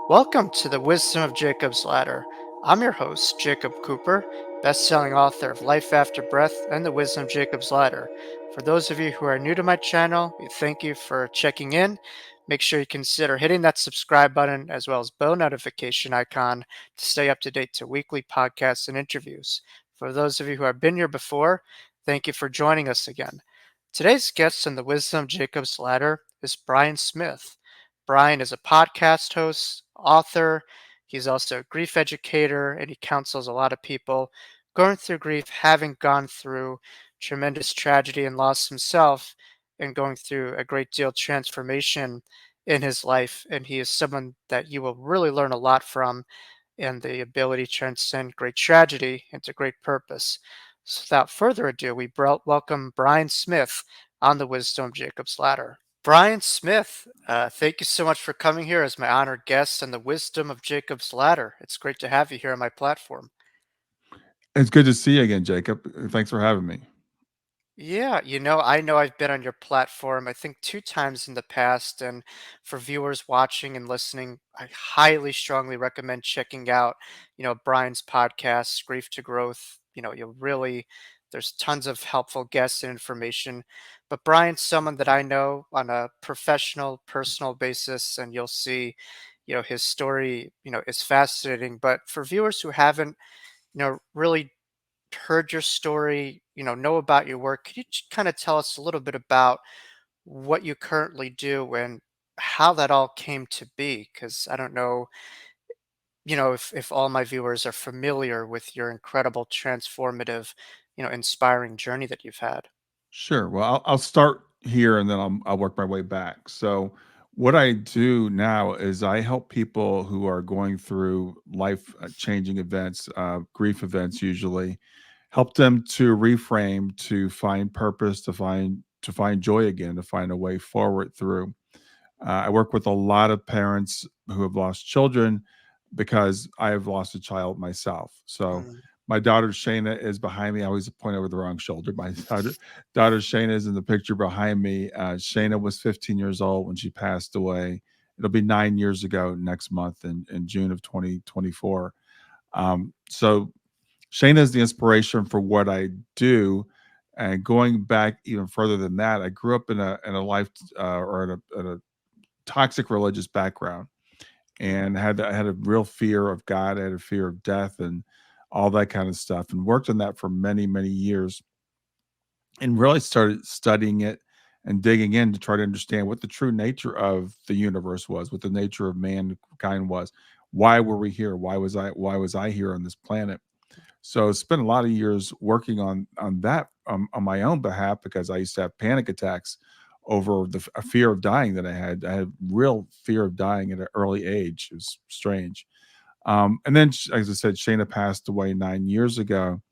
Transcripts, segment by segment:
Welcome to the Wisdom of Jacob's Ladder. I'm your host, Jacob Cooper, best-selling author of Life After Breath and the Wisdom of Jacob's Ladder. For those of you who are new to my channel, we thank you for checking in. Make sure you consider hitting that subscribe button as well as bell notification icon to stay up to date to weekly podcasts and interviews. For those of you who have been here before, thank you for joining us again. Today's guest on the Wisdom of Jacob's Ladder is Brian Smith. Brian is a podcast host, author. He's also a grief educator, and he counsels a lot of people going through grief, having gone through tremendous tragedy and loss himself, and going through a great deal of transformation in his life. And he is someone that you will really learn a lot from, and the ability to transcend great tragedy into great purpose. So without further ado, we welcome Brian Smith on the Wisdom of Jacob's Ladder. Brian Smith, thank you so much for coming here as my honored guest on the Wisdom of Jacob's Ladder. It's great to have you here on my platform. It's good to see you again, Jacob. Thanks for having me. Yeah, I know I've been on your platform, I think two times in the past. And for viewers watching and listening, I highly strongly recommend checking out, Brian's podcast, Grief to Growth. There's tons of helpful guests and information. But Brian's someone that I know on a professional, personal basis, and you'll see, his story, is fascinating. But for viewers who haven't, really heard your story, know about your work. Could you kind of tell us a little bit about what you currently do and how that all came to be? Because I don't know, if all my viewers are familiar with your incredible, transformative, inspiring journey that you've had. Sure. Well, I'll start here and then I'll work my way back. So, what I do now is I help people who are going through life changing events, grief events usually, help them to reframe, to find purpose, to find joy again, to find a way forward through. I work with a lot of parents who have lost children because I have lost a child myself. So Mm, my daughter Shayna is behind me. I always point over the wrong shoulder. My daughter Shayna is in the picture behind me. Shayna was 15 years old when she passed away. It'll be 9 years ago next month in June of 2024. So Shayna is the inspiration for what I do. And going back even further than that, I grew up in a life or in a toxic religious background mm, and had a real fear of God. I had a fear of death and all that kind of stuff, and worked on that for many years, and really started studying it and digging in to try to understand what the true nature of the universe was, what the nature of mankind was. Why were we here? Why was I here on this planet? So spent a lot of years working on that on my own behalf because I used to have panic attacks over a fear of dying that I had. I had real fear of dying at an early age. It was strange. And then, as I said, Shayna passed away 9 years ago,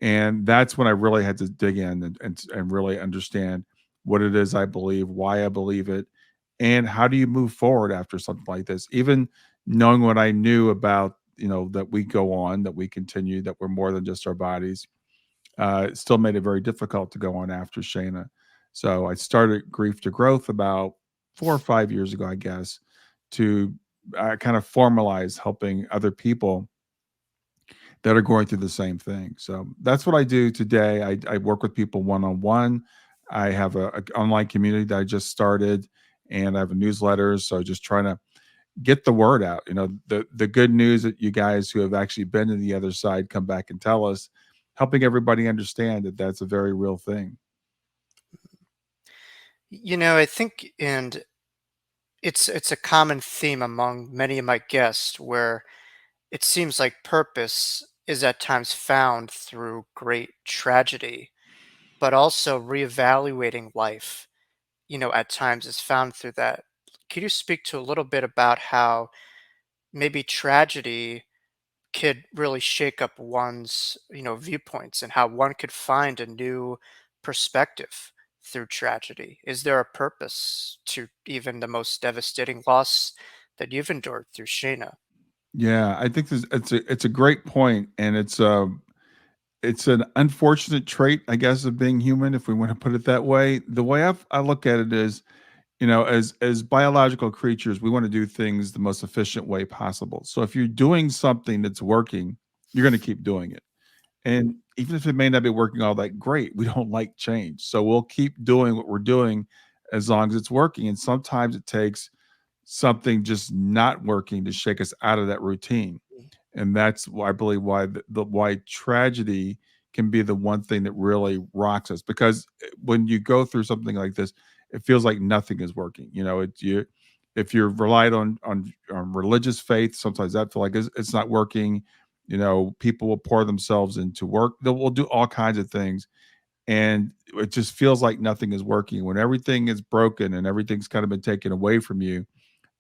and that's when I really had to dig in and really understand what it is I believe, why I believe it, and how do you move forward after something like this. Even knowing what I knew about, that we go on, that we continue, that we're more than just our bodies, it still made it very difficult to go on after Shayna. So I started Grief to Growth about 4 or 5 years ago, I guess, to kind of formalize helping other people that are going through the same thing. So that's what I do today. I work with people one on one. I have a online community that I just started, and I have a newsletter. So just trying to get the word out. The good news that you guys who have actually been to the other side come back and tell us, helping everybody understand that that's a very real thing. I think, and it's a common theme among many of my guests where it seems like purpose is at times found through great tragedy, but also reevaluating life, at times is found through that. Could you speak to a little bit about how maybe tragedy could really shake up one's, viewpoints and how one could find a new perspective through tragedy? Is there a purpose to even the most devastating loss that you've endured through Shayna? Yeah, I think it's a great point, and it's an unfortunate trait, I guess, of being human, if we want to put it that way. The way I look at it is, As biological creatures, we want to do things the most efficient way possible. So if you're doing something that's working, you're going to keep doing it. And even if it may not be working all that great, we don't like change. So we'll keep doing what we're doing as long as it's working. And sometimes it takes something just not working to shake us out of that routine. And that's why I believe why why tragedy can be the one thing that really rocks us, because when you go through something like this, it feels like nothing is working. If you're relied on religious faith, sometimes that feel like it's not working. People will pour themselves into work. They will do all kinds of things, and it just feels like nothing is working. When everything is broken and everything's kind of been taken away from you,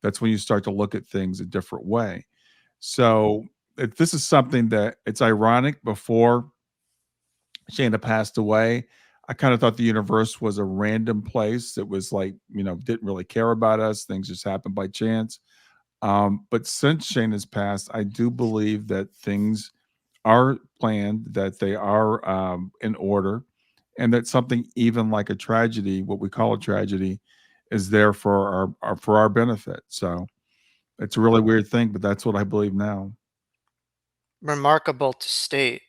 that's when you start to look at things a different way. So if this is something that it's ironic. Before Shayna passed away, I kind of thought the universe was a random place that was like, didn't really care about us. Things just happened by chance. But since Shayna's passed, I do believe that things are planned, that they are in order, and that something even like a tragedy, what we call a tragedy, is there for our benefit. So it's a really weird thing, but that's what I believe now. Remarkable to state,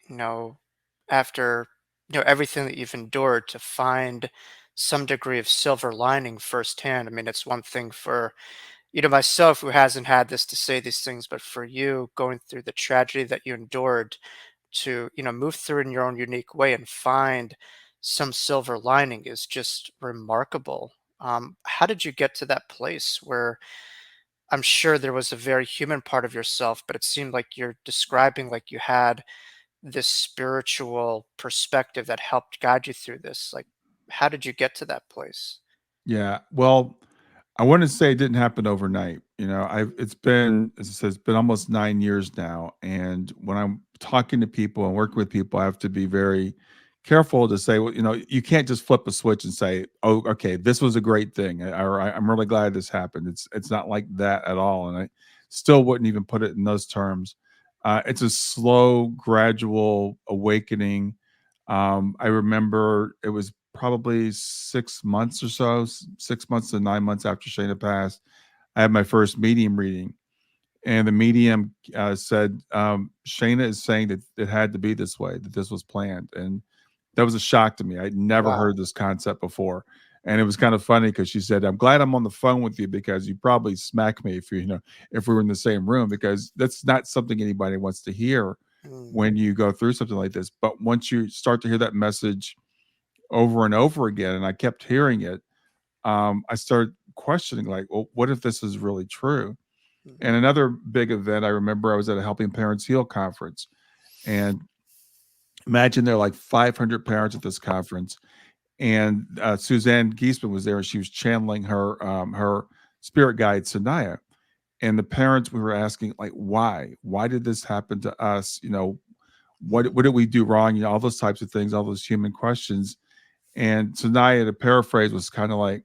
after, everything that you've endured to find some degree of silver lining firsthand. I mean, it's one thing for, myself who hasn't had this to say these things, but for you going through the tragedy that you endured to, move through in your own unique way and find some silver lining is just remarkable. How did you get to that place where I'm sure there was a very human part of yourself, but it seemed like you're describing like you had this spiritual perspective that helped guide you through this. Like, how did you get to that place? Yeah. Well, I wouldn't say it didn't happen overnight. It's been, as I said, it's been almost 9 years now. And when I'm talking to people and working with people, I have to be very careful to say, well, you can't just flip a switch and say, oh, okay, this was a great thing. Or I'm really glad this happened. It's not like that at all. And I still wouldn't even put it in those terms. It's a slow, gradual awakening. I remember it was probably 6 months or so, 6 months to 9 months after Shayna passed. I had my first medium reading, and the medium said, Shayna is saying that it had to be this way, that this was planned. And that was a shock to me. I'd never Wow. heard this concept before. And it was kind of funny because she said, I'm glad I'm on the phone with you because you probably smack me if we were in the same room, because that's not something anybody wants to hear Mm, when you go through something like this. But once you start to hear that message over and over again, and I kept hearing it, I started questioning, like, well, what if this is really true? mm, And another big event, I remember I was at a Helping Parents Heal conference, and imagine there are like 500 parents at this conference, and Suzanne Giesman was there, and she was channeling her spirit guide Sanaya. And the parents, we were asking, like, why did this happen to us? What did we do wrong? All those types of things, all those human questions. And Sanaya, to paraphrase, was kind of like,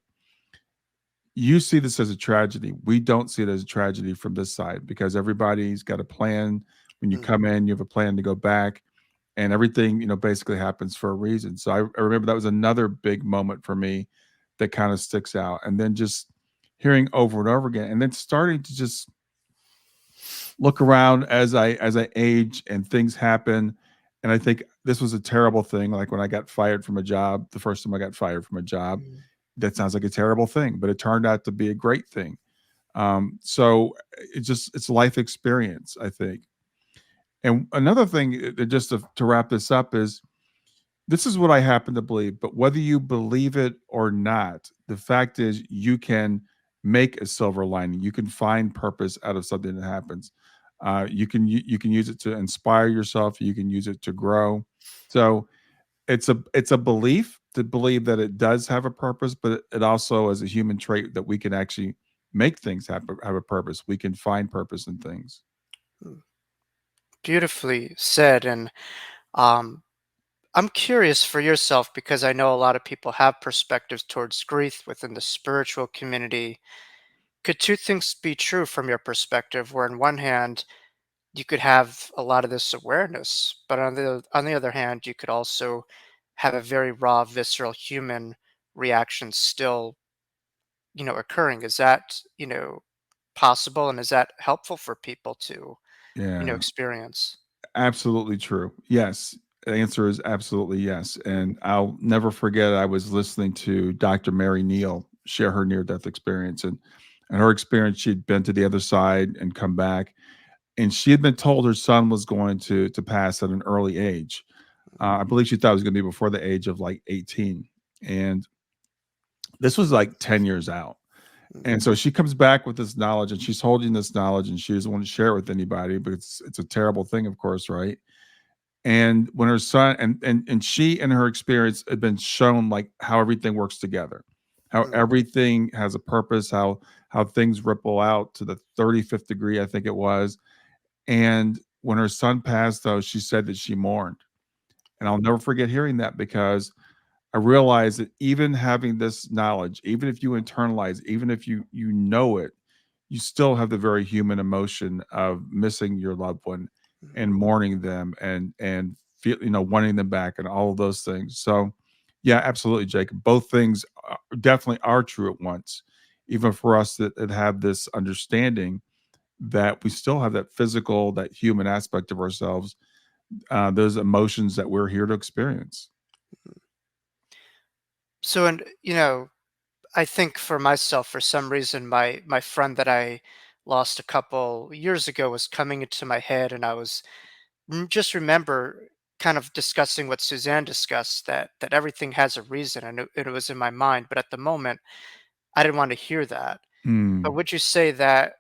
you see this as a tragedy. We don't see it as a tragedy from this side, because everybody's got a plan. When you mm, come in, you have a plan to go back, and everything, basically happens for a reason. So I remember that was another big moment for me that kind of sticks out. And then just hearing over and over again, and then starting to just look around as I age and things happen. And I think this was a terrible thing. Like when I got fired from a job, the first time I got fired from a job, mm, that sounds like a terrible thing, but it turned out to be a great thing. So it's life experience, I think. And another thing, just to wrap this up, is this is what I happen to believe, but whether you believe it or not, the fact is you can make a silver lining. You can find purpose out of something that happens. You can use it to inspire yourself. You can use it to grow. So it's a belief to believe that it does have a purpose, but it also is a human trait that we can actually make things have a purpose. We can find purpose in things. mm. Beautifully said. And um, I'm curious for yourself because I know a lot of people have perspectives towards grief within the spiritual community. Could two things be true from your perspective? Where, on one hand, you could have a lot of this awareness, but on the other hand, you could also have a very raw, visceral human reaction still occurring. Is that, possible, and is that helpful for people to, Yeah. experience? Absolutely true. Yes. The answer is absolutely yes. And I'll never forget, I was listening to Dr. Mary Neal share her near death experience. And her experience, she'd been to the other side and come back. And she had been told her son was going to pass at an early age. I believe she thought it was going to be before the age of like 18. And this was like 10 years out. Mm, And so she comes back with this knowledge, and she's holding this knowledge, and she doesn't want to share it with anybody, but it's a terrible thing, of course, right? And when her son and she and her experience had been shown like how everything works together, how mm, everything has a purpose, how things ripple out to the 35th degree, I think it was. And when her son passed, though, she said that she mourned. And I'll mm, never forget hearing that, because I realized that even having this knowledge, even if you internalize, even if you know it, you still have the very human emotion of missing your loved one mm, and mourning them and feel, wanting them back and all of those things. So, yeah, absolutely, Jacob. Both things definitely are true at once, even for us that have this understanding that we still have that physical, that human aspect of ourselves, those emotions that we're here to experience. mm. So, and I think for myself, for some reason, my friend that I lost a couple years ago was coming into my head, and I was just remember kind of discussing what Suzanne discussed, that everything has a reason, and it was in my mind, but at the moment, I didn't want to hear that. But Mm, would you say that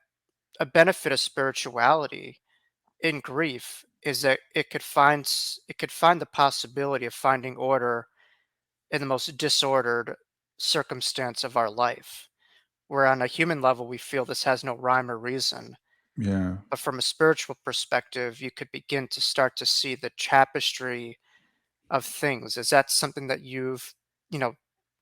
a benefit of spirituality in grief is that it could find the possibility of finding order in the most disordered circumstance of our life, where on a human level we feel this has no rhyme or reason, yeah. but from a spiritual perspective you could begin to start to see the tapestry of things. Is that something that you've, you know,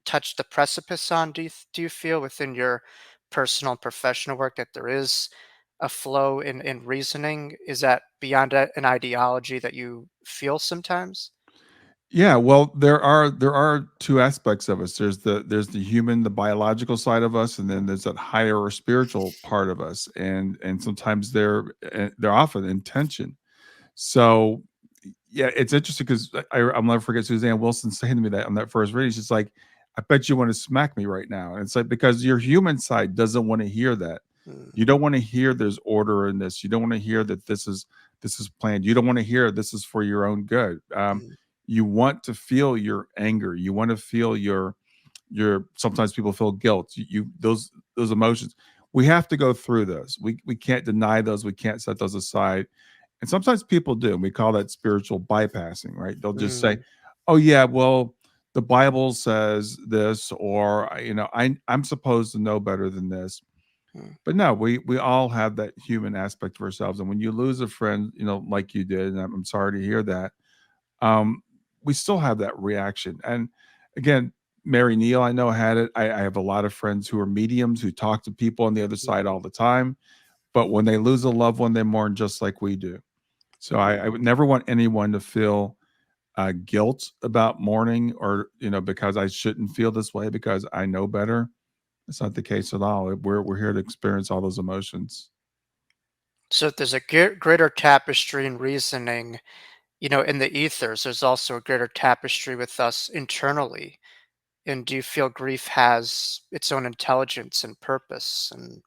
touched the precipice on? Do you feel within your personal and professional work that there is a flow in reasoning? Is that beyond an ideology that you feel sometimes? Yeah, well, there are two aspects of us. There's the human, the biological side of us, and then there's that higher or spiritual part of us, and sometimes they're often in tension. So yeah, it's interesting because I'll never forget Suzanne Wilson saying to me that on that first reading. She's like, "I bet you want to smack me right now." And it's like, because your human side doesn't want to hear that. Mm, You don't want to hear there's order in this. You don't want to hear that this is planned. You don't want to hear this is for your own good. mm, You want to feel your anger. You want to feel your sometimes people feel guilt. You those emotions. We have to go through those. We can't deny those. We can't set those aside. And sometimes people do. And we call that spiritual bypassing, right? They'll just say, mm, "Oh yeah, well, the Bible says this," or I'm supposed to know better than this. mm, But no, we all have that human aspect of ourselves. And when you lose a friend, like you did, and I'm sorry to hear that, um, we still have that reaction. And again, Mary Neal, I know, had it. I have a lot of friends who are mediums who talk to people on the other side mm, all the time. But when they lose a loved one, they mourn just like we do. So I mm. would never want anyone to feel guilt about mourning, or because I shouldn't feel this way because I know better. It's not the case at all. We're here to experience all those emotions. So if there's a greater tapestry in reasoning, in the ethers. There's also a greater tapestry with us internally. And do you feel grief has its own intelligence and purpose? And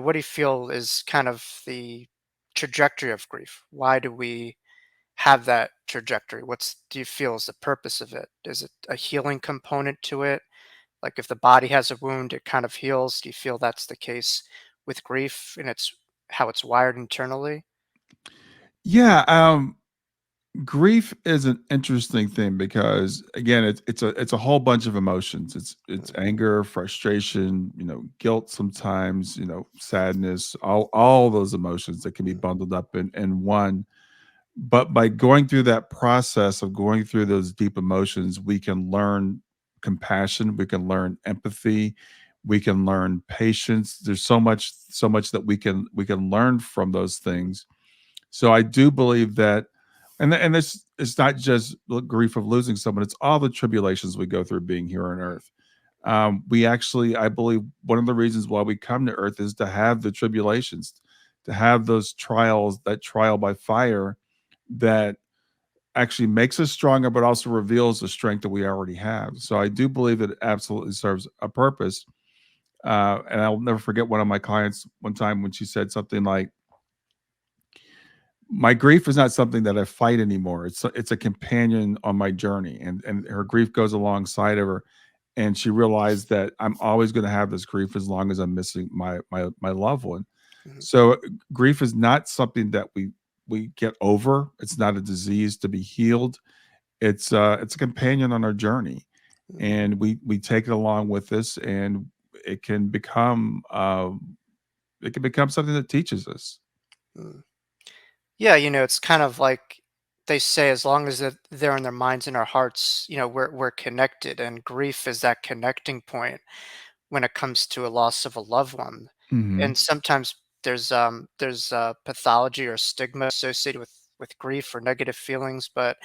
what do you feel is kind of the trajectory of grief? Why do we have that trajectory? What's do you feel is the purpose of it? Is it a healing component to it? Like if the body has a wound, it kind of heals. Do you feel that's the case with grief and it's how it's wired internally? Yeah, grief is an interesting thing because again, it's a whole bunch of emotions. It's Mm, anger, frustration, guilt sometimes, sadness, all those emotions that can be mm, bundled up in one. But by going through that process of going through those deep emotions, we can learn compassion, we can learn empathy, we can learn patience. There's so much that we can learn from those mm, things. So I do believe that, and it's not just the grief of losing someone; it's all the tribulations we go through being here on mm, Earth. We actually, I believe, one of the reasons why we come to Earth is to have the tribulations, to have those trials, that trial by fire, that actually makes us stronger, but also reveals the strength that we already have. So I do believe it absolutely serves a purpose. And I'll never forget one of my clients one time when she said something like, "My grief is not something that I fight anymore. It's a companion on my journey." And her grief goes alongside of her, and she realized that I'm always going to have this grief as long as I'm missing my loved one. Mhm, So grief is not something that we get over. It's not a disease to be healed. It's a companion on our journey, mhm, and we take it along with us, and it can become it can become something that teaches us. mhm. Yeah, it's kind of like they say, as long as they're in their minds and our hearts, we're connected, and grief is that connecting point when it comes to a loss of a loved one. Hmm. And sometimes there's pathology or stigma associated with grief or negative feelings, but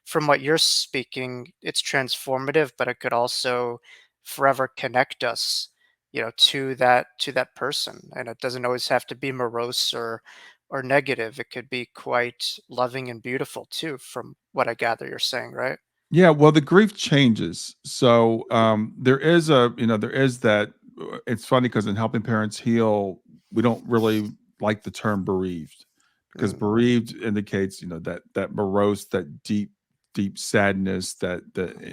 from what you're speaking, it's transformative, but it could also forever connect us, to that person. And it doesn't always have to be morose or negative. It could be quite loving and beautiful too, from what I gather you're saying, right? Yeah, well, the grief changes. So there is that. It's funny because in helping parents heal, we don't really like the term bereaved, because Mm, bereaved indicates that morose, that deep sadness, that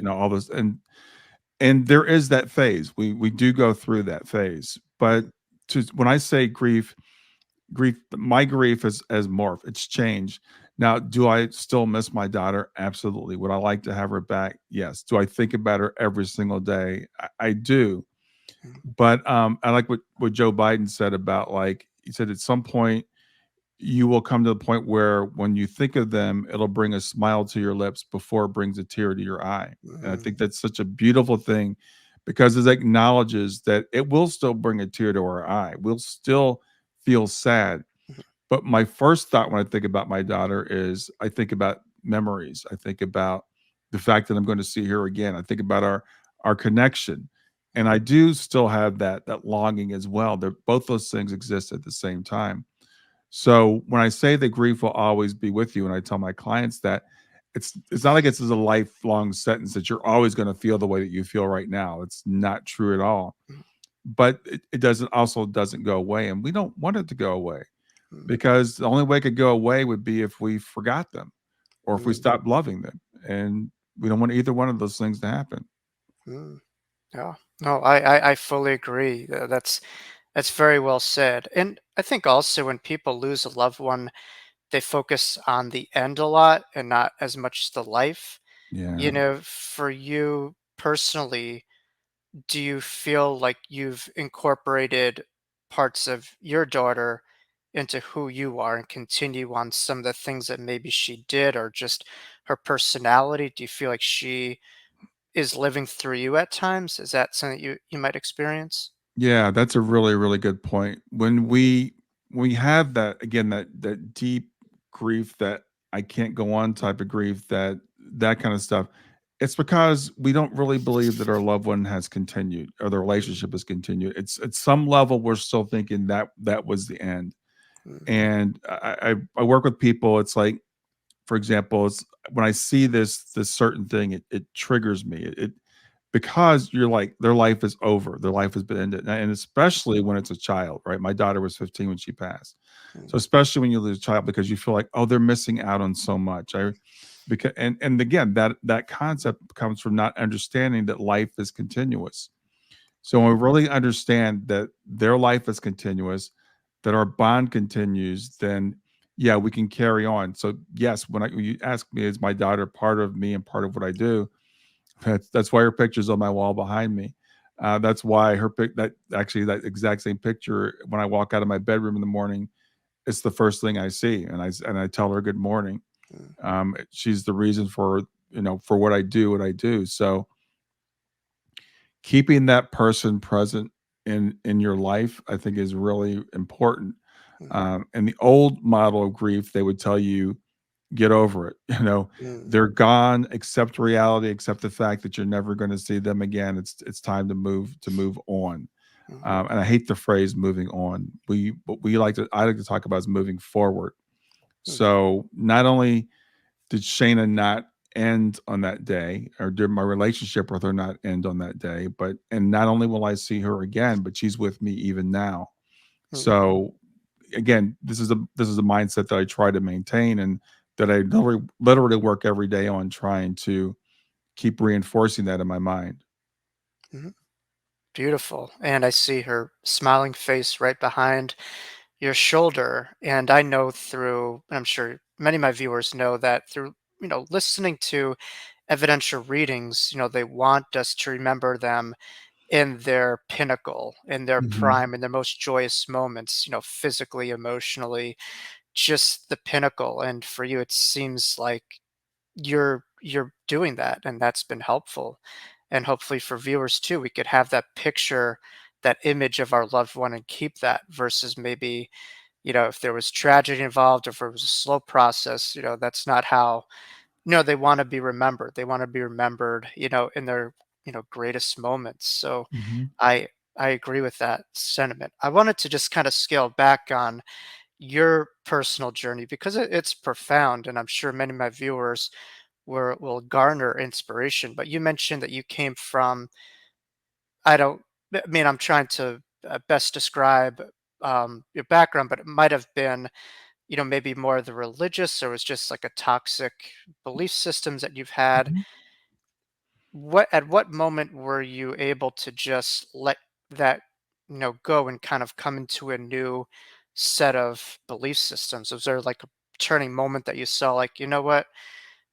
all this, and there is that phase. We do go through that phase, but mm, when I say grief, my grief has morphed, it's changed. Now, do I still miss my daughter? Absolutely. Would I like to have her back? Yes. Do I think about her every single day? I do. mm, But I like what Joe Biden said about, like, he said at some point you will come to the point where when you think of them, it'll bring a smile to your lips before it brings a tear to your eye. And I mm, think that's such a beautiful thing, because it acknowledges that it will still bring a tear to our eye. We'll still feel sad, mm, but my first thought when I think about my daughter is I think about memories. I think about the fact that I'm going to see her again. I think about our connection. And I do still have that longing as well. They're, both those things exist at the same time. So when I say that grief will always be with you, and I tell my clients that, it's not like it's a lifelong sentence that you're always going to feel the way that you feel right now. It's not true at all. mm, But it doesn't also doesn't go away, and we don't want it to go away, mm, because the only way it could go away would be if we forgot them or if we mm, stopped loving them. And we don't want either one of those things to happen. mm. Yeah. No, I fully agree. That's very well said. And I think also when people lose a loved one, they focus on the end a lot and not as much the life. Yeah. For you personally, do you feel like you've incorporated parts of your daughter into who you are and continue on some of the things that maybe she did or just her personality? Do you feel like she is living through you at times? Is that something you might experience? Yeah, that's a really, really good point. When we have that, again, that deep grief, that I can't go on type of grief, that kind of stuff, it's because we don't really believe that our loved one has continued, or the Mm, relationship has continued. It's at some level we're still thinking that that was the end. mm, And I work with people. It's like, for example, it's when I see this certain thing, it triggers me. It because you're like, their life is over, their life has been ended, and especially when it's a child, right? My daughter was 15 when she passed, so mm, especially when you lose a child, because you feel like, oh, they're missing out on so much. I because and again, that concept comes from not understanding that life is continuous. So when mm, we really understand that their life is continuous, that our bond continues, then yeah, we can carry on. So yes, when you ask me, is my daughter part of me and part of what I do? That's why her picture's on my wall behind me. That's why that exact same picture, when I walk out of my bedroom in the morning, it's the first thing I see, and I tell her good morning. mm, She's the reason for for what I do. So keeping that person present in your life, I think, is really important. mm, In the old model of grief, they would tell you get over it. Mm, They're gone. Accept reality. Accept the fact that you're never going to see them again. It's time to move on. mhm, And I hate the phrase "moving on." What we like to I like to talk about is moving forward. mhm, So not only did Shayna not end on that day, or did my relationship with her not end on that day, but and not only will I see her again, but she's with me even now. mhm, So again, this is a mindset that I try to maintain, and that I literally work every day on trying to keep reinforcing that in my mind. mhm. Beautiful. And I see her smiling face right behind your shoulder. And I know through, and I'm sure many of my viewers know that through, listening to evidential readings, they want us to remember them in their pinnacle, in their Mhm. prime, in their most joyous moments, physically, emotionally, just the pinnacle. And for you, it seems like you're doing that, and that's been helpful. And hopefully for viewers too, we could have that picture, that image of our loved one and keep that versus maybe, if there was tragedy involved, or if it was a slow process, that's not how, they want to be remembered. They want to be remembered, in their, greatest moments. So Mhm. I I agree with that sentiment. I wanted to just kind of scale back on your personal journey because it's profound, and I'm sure many of my viewers will garner inspiration. But you mentioned that you came from, I don't, I mean, I'm trying to best describe your background, but it might have been, maybe more of the religious, or was just like a toxic belief systems that you've had. Mhm. At what moment were you able to just let that, go and kind of come into a new set of belief systems? Was there like a turning moment that you saw, like, you know what,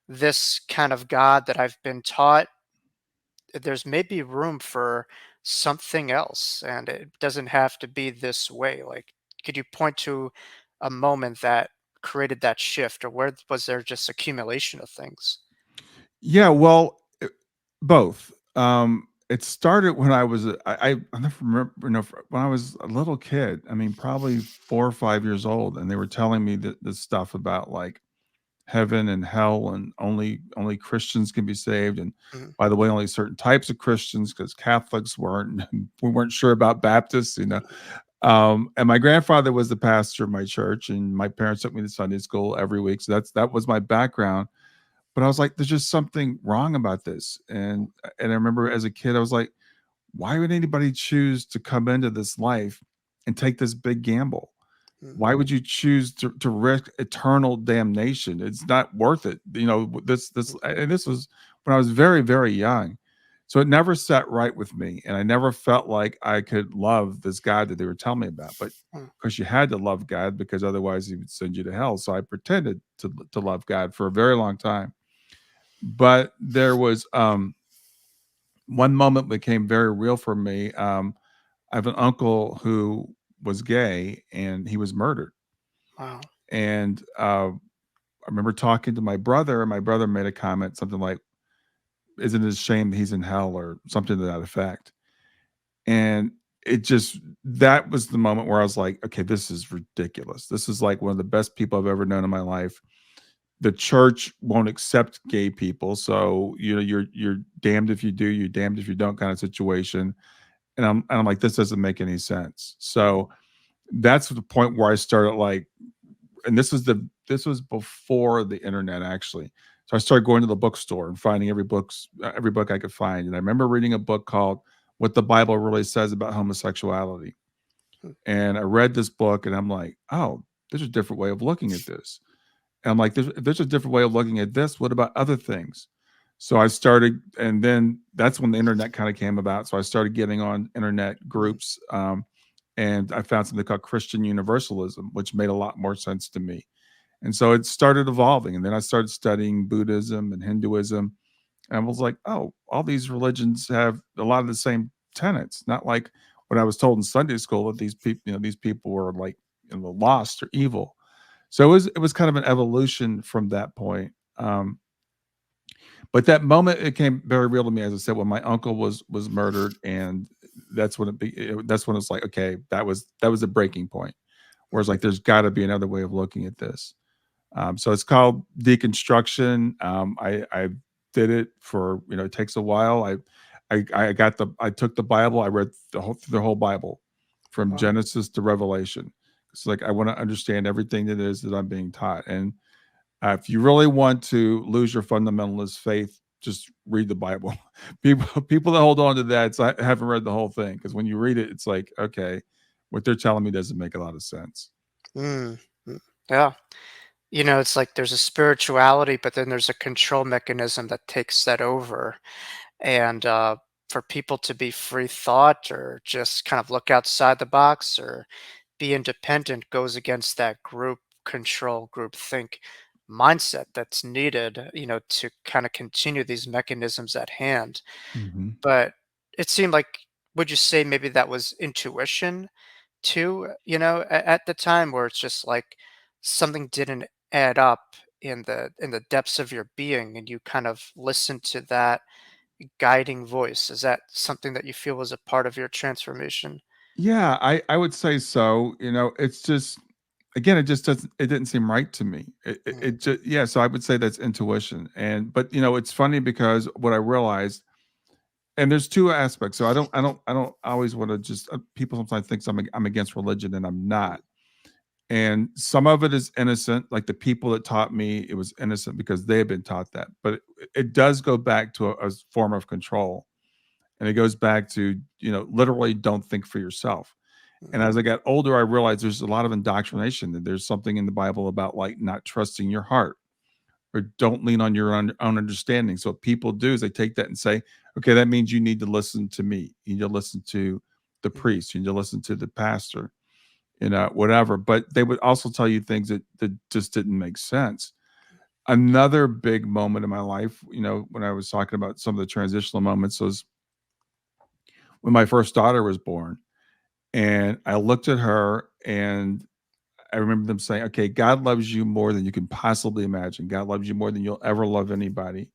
this kind of God that I've been taught, there's maybe room for something else, and it doesn't have to be this way? Like, could you point to a moment that created that shift, or where was there just accumulation of things? Yeah, well, both. It started when I was I never remember, when I was a little kid. I mean, probably 4 or 5 years old, and they were telling me that this stuff about like heaven and hell, and only Christians can be saved. And Mhm, by the way, only certain types of Christians, because Catholics weren't. We weren't sure about Baptists. And my grandfather was the pastor of my church, and my parents took me to Sunday school every week. So that was my background. But I was like, there's just something wrong about this. And I remember as a kid, I was like, why would anybody choose to come into this life and take this big gamble? mhm, Why would you choose to risk eternal damnation? It's not worth it. And this was when I was very, very young. So it never sat right with me. And I never felt like I could love this God that they were telling me about. But mhm, of course you had to love God, because otherwise he would send you to hell. So I pretended to love God for a very long time. But there was one moment became very real for me. I have an uncle who was gay, and he was murdered. wow. And I remember talking to my brother, and my brother made a comment, something like, "Isn't it a shame that he's in hell?" or something to that effect. And it just that was the moment where I was like, "Okay, this is ridiculous. This is like one of the best people I've ever known in my life. The church won't accept gay people, so you're damned if you do, you're damned if you don't, kind of situation." And I'm like, this doesn't make any sense. So that's the point where I started like, and this was before the internet actually. So I started going to the bookstore and finding every book I could find. And I remember reading a book called "What the Bible Really Says About Homosexuality." Mm, And I read this book, and I'm like, oh, there's a different way of looking at this. And I'm like, if there's a different way of looking at this, what about other things? So I started, and then that's when the internet kind of came about. So I started getting on internet mhm, groups, and I found something called Christian Universalism, which made a lot more sense to me. And so it started evolving. And then I started studying Buddhism and Hinduism. And I was like, oh, all these religions have a lot of the same tenets. Not like what I was told in Sunday school, that these people were like, lost or evil. So it was kind of an evolution from that point. But that moment, it came very real to me, as I said, when my uncle was murdered. And that's when it's like, okay, that was a breaking point, where it's mhm, like, there's got to be another way of looking at this. So it's called deconstruction. I did it for, it takes a while. I took the Bible. I read the whole Bible from Wow. Genesis to Revelation. It's like I want to understand everything that is that I'm being taught. And if you really want to lose your fundamentalist faith, just read the Bible. People that hold on to that haven't read the whole thing, because when you read it, it's like, okay, what they're telling me doesn't make a lot of sense. Mm. Mm. Yeah. It's like there's a spirituality, but then there's a control mechanism that takes that over. And for people to be free thought or just kind of look outside the box or be independent goes against that group control, group think mindset that's needed, to kind of continue these mechanisms at hand. Hmm. But it seemed like, would you say maybe that was intuition too, at the time, where it's just like something didn't add up in the depths of your being and you kind of listen to that guiding voice? Is that something that you feel was a part of your transformation? Yeah, I would say so. It's just, again, it didn't seem right to me. It Mhm, just, yeah. So I would say that's intuition. But it's funny because what I realized, and there's two aspects. So I don't always want to just, people sometimes think I'm against religion, and I'm mhm, not. And some of it is innocent, like the people that taught me, it was innocent because they had been taught that. But it does go back to a form of control, and it goes back to, literally, don't think for yourself. And mhm, as I got older, I realized there's a lot of indoctrination. That there's something in the Bible about, like, not trusting your heart, or don't lean on your own understanding. So what people do is they take that and say, okay, that means you need to listen to me. You need to listen to the mhm, priest. You need to listen to the pastor, whatever. But they would also tell you things that just didn't make sense. Another big moment in my life, when I was talking about some of the transitional moments, was when my first daughter was born. And I looked at her, and I remember them saying, okay, God loves you more than you can possibly imagine. God loves you more than you'll ever love anybody.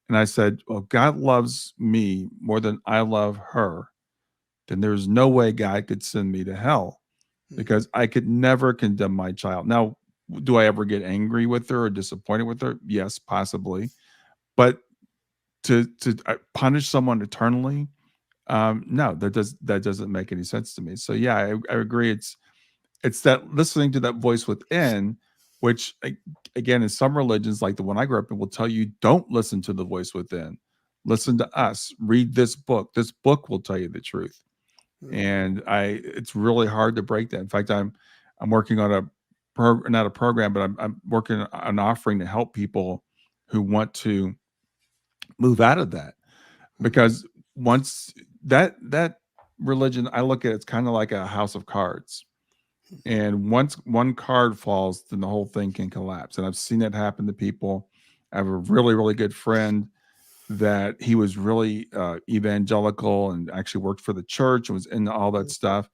And I said, well, God loves me more than I love her. Then there's no way God could send me to hell, mhm, because I could never condemn my child. Now, do I ever get angry with her or disappointed with her? Yes, possibly. But to punish someone eternally, no, that doesn't make any sense to me. So yeah, I agree. It's that listening to that voice within, which, again, in some religions, like the one I grew up in, will tell you, don't listen to the voice within. Listen to us. Read this book. This book will tell you the truth. mhm, And it's really hard to break that. In fact, I'm working on not a program, but I'm working on an offering to help people who want to move out of that. mhm, Because once that religion, I look at it's kind of like a house of cards. And once one card falls, then the whole thing can collapse. And I've seen it happen to people. I have a really, really good friend that he was really evangelical and actually worked for the church and was into all that mhm, stuff.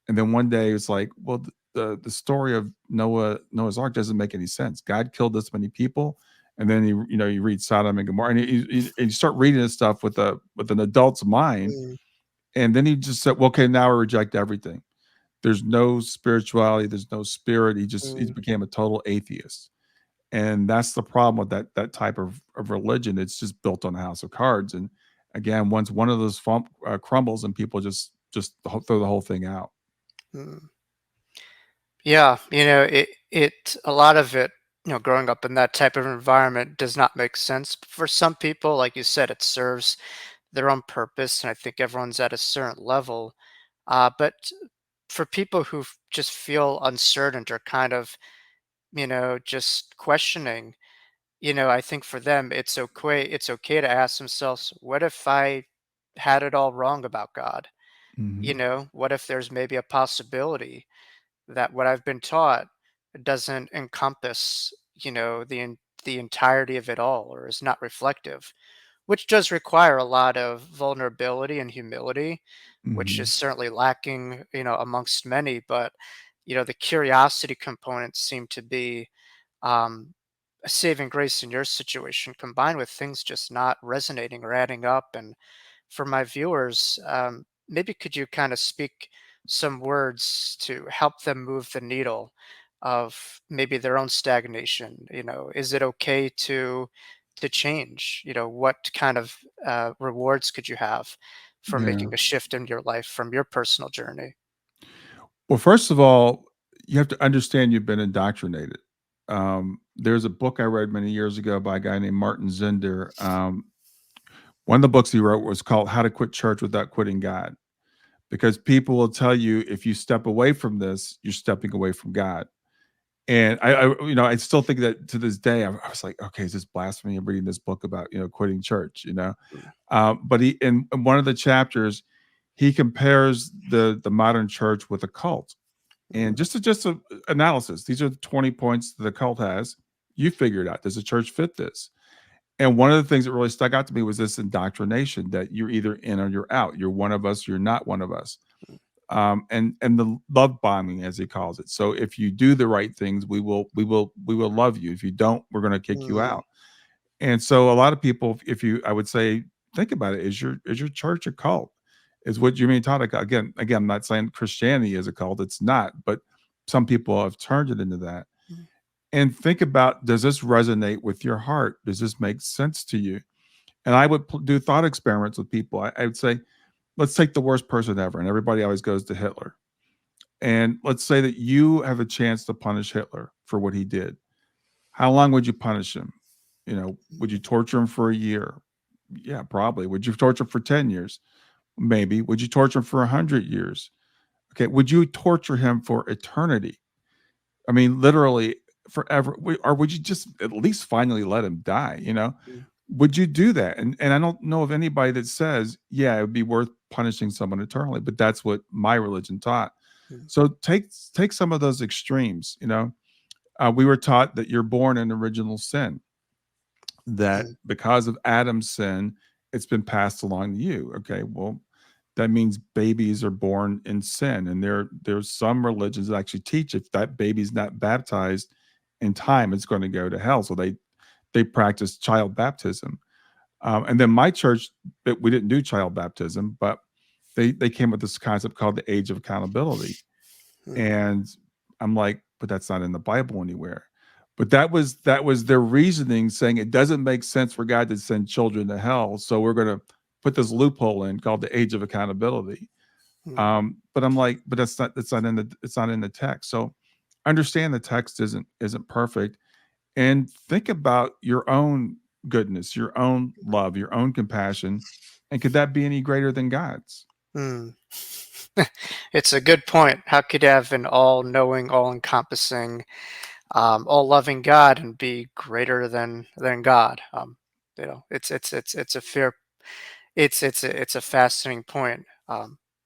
And then one day it's like, well, the story of Noah's Ark doesn't make any sense. God killed this many people, and then you read Sodom and Gomorrah, and you start reading this stuff with an adult's mind, mhm, and then he just said, well, okay, now I reject everything. There's no spirituality. There's no spirit. He mhm, became a total atheist. And that's the problem with that type of religion. It's just built on a house of cards. And again, once one of those crumbles, and people just throw the whole thing out. mhm. Yeah, it a lot of it, growing up in that type of environment does not make sense. For some people, like you said, it serves their own purpose, and I think everyone's at a certain level. But for people who just feel uncertain or kind of, just questioning, I think for them it's okay to ask themselves, what if I had it all wrong about God? Hmm. What if there's maybe a possibility that what I've been taught doesn't encompass, the entirety of it all, or is not reflective, which does require a lot of vulnerability and humility, which is Hmm. certainly lacking, amongst many. But, the curiosity components seem to be um, a saving grace in your situation, combined with things just not resonating or adding up. And for my viewers, maybe could you kind of speak some words to help them move the needle of maybe their own stagnation? Is it okay to change? What kind of rewards could you have for Yeah. making a shift in your life from your personal journey? Well, first of all, you have to understand you've been indoctrinated. There's a book I read many years ago by a guy named Martin Zinder. One of the books he wrote was called How to Quit Church Without Quitting God. Because people will tell you if you step away from this, you're stepping away from God. And I still think that to this day, I was like, okay, is this blasphemy? I'm reading this book about, quitting church. But he in one of the chapters, he compares the modern church with a cult. And Mm, just a analysis. These are the 20 points that the cult has. You figure it out. Does the church fit this? And one of the things that really stuck out to me was this indoctrination that you're either in or you're out. You're one of us. You're not one of us. And the love bombing, as he calls it. So if you do the right things, we will love you. If you don't, we're going to kick you mm, out. And so a lot of people, if you, I would say, think about it. Is your church a cult? Is what you mean taught? Again, I'm not saying Christianity is a cult. It's not, but some people have turned it into that. mm, And think about, does this resonate with your heart? Does this make sense to you? And I would do thought experiments with people. I would say, let's take the worst person ever. And everybody always goes to Hitler. And let's say that you have a chance to punish Hitler for what he did. How long would you punish him? Would you torture him for a year? Yeah, probably. Would you torture him for 10 years? Maybe. Would you torture him for 100 years? Okay. Would you torture him for eternity? I mean, literally forever. Or would you just at least finally let him die? mm, Would you do that? And I don't know of anybody that says, yeah, it would be worth punishing someone eternally, but that's what my religion taught. mm, So take some of those extremes. We were taught that you're born in original sin, that mm, because of Adam's sin, it's been passed along to you. Okay, well, that means babies are born in sin, and there's some religions that actually teach if that baby's not baptized in time, it's going to go to hell. So they practice child baptism. And then my church, we didn't do child baptism, but they came with this concept called the age of accountability. mm, And I'm like, but that's not in the Bible anywhere. But that was their reasoning, saying it doesn't make sense for God to send children to hell. So we're gonna put this loophole in called the age of accountability. mm, But I'm like, but it's not in the text. So understand the text isn't perfect, and think about your own goodness, your own love, your own compassion, and could that be any greater than God's? mm. It's a good point. How could you have an all-knowing, all-encompassing, all-loving God and be greater than God? It's a fair, it's a fascinating point.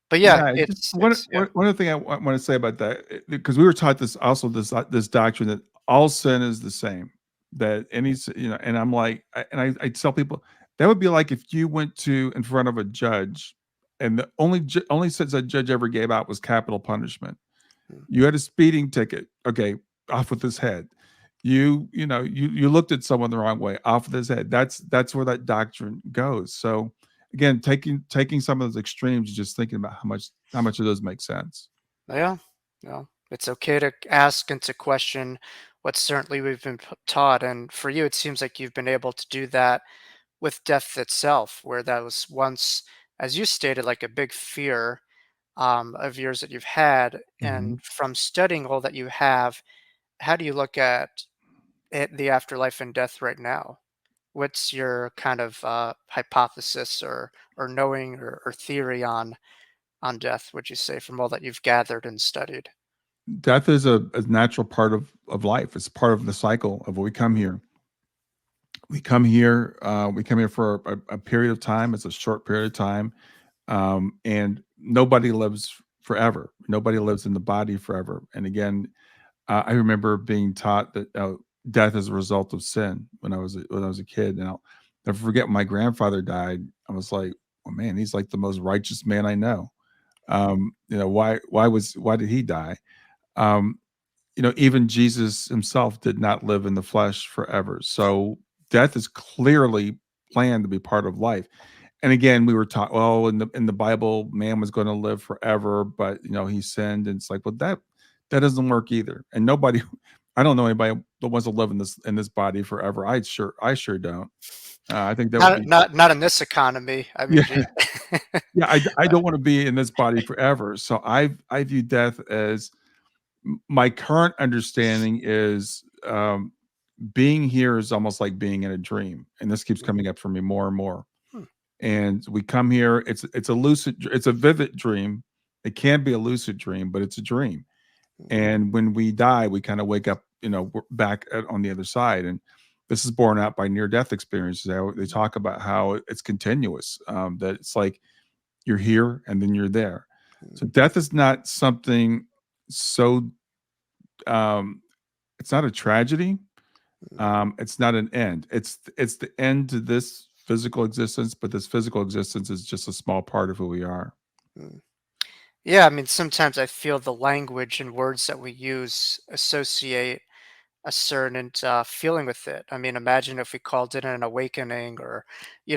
But yeah, Yeah, just one it's yeah. one one other thing I want to say about that, because we were taught this doctrine that all sin is the same, that and I'm like, I tell people that would be like if you went to in front of a judge, and the only sentence that judge ever gave out was capital punishment. Mm, You had a speeding ticket, okay, off with his head. You looked at someone the wrong way, off with his head. That's where that doctrine goes. So again, taking some of those extremes, just thinking about how much of those make sense. yeah, no, it's okay to ask and to question what certainly we've been taught, and for you, it seems like you've been able to do that with death itself, where that was once, as you stated, like a big fear of yours that you've had. And Mhm. from studying all that you have, how do you look at the afterlife and death right now? What's your kind of hypothesis or knowing or theory on death? Would you say from all that you've gathered and studied? Death is a natural part of life. It's part of the cycle of what we come Mm, here. We come here for a period of time. It's a short period of time, and nobody lives forever. Nobody lives in the body forever. And again, I remember being taught that death is a result of sin when I was a kid, and I'll never forget when my grandfather died. I was like, "Oh man, he's like the most righteous man I know." Why did he die? Um, even Jesus himself did not live in the flesh forever. So death is clearly planned to be part of life. And again, we were taught, well, in the Bible, man was going to live forever, but he sinned, and it's like, well, That doesn't work either. And nobody, I don't know anybody that wants to live in this body forever. I sure don't. I think that would Not be, not not in this economy. I mean, yeah, gee. yeah. I But don't want to be in this body forever. So I view death as my current understanding is being here is almost like being in a dream, and this keeps mhm, coming up for me more and more. hmm, And we come here. It's a lucid. It's a vivid dream. It can be a lucid dream, but it's a dream. mhm, And when we die, we kind of wake up, we're back on the other side. And this is borne out by near death experiences. They mhm, talk about how it's continuous, that it's like you're here and then you're there. mhm, So death is not something so, um, it's not a tragedy. mhm, It's not an end. It's the end to this physical existence, but this physical existence is just a small part of who we are. mhm. Yeah, I mean, sometimes I feel the language and words that we use associate a certain feeling with it. I mean, imagine if we called it an awakening or,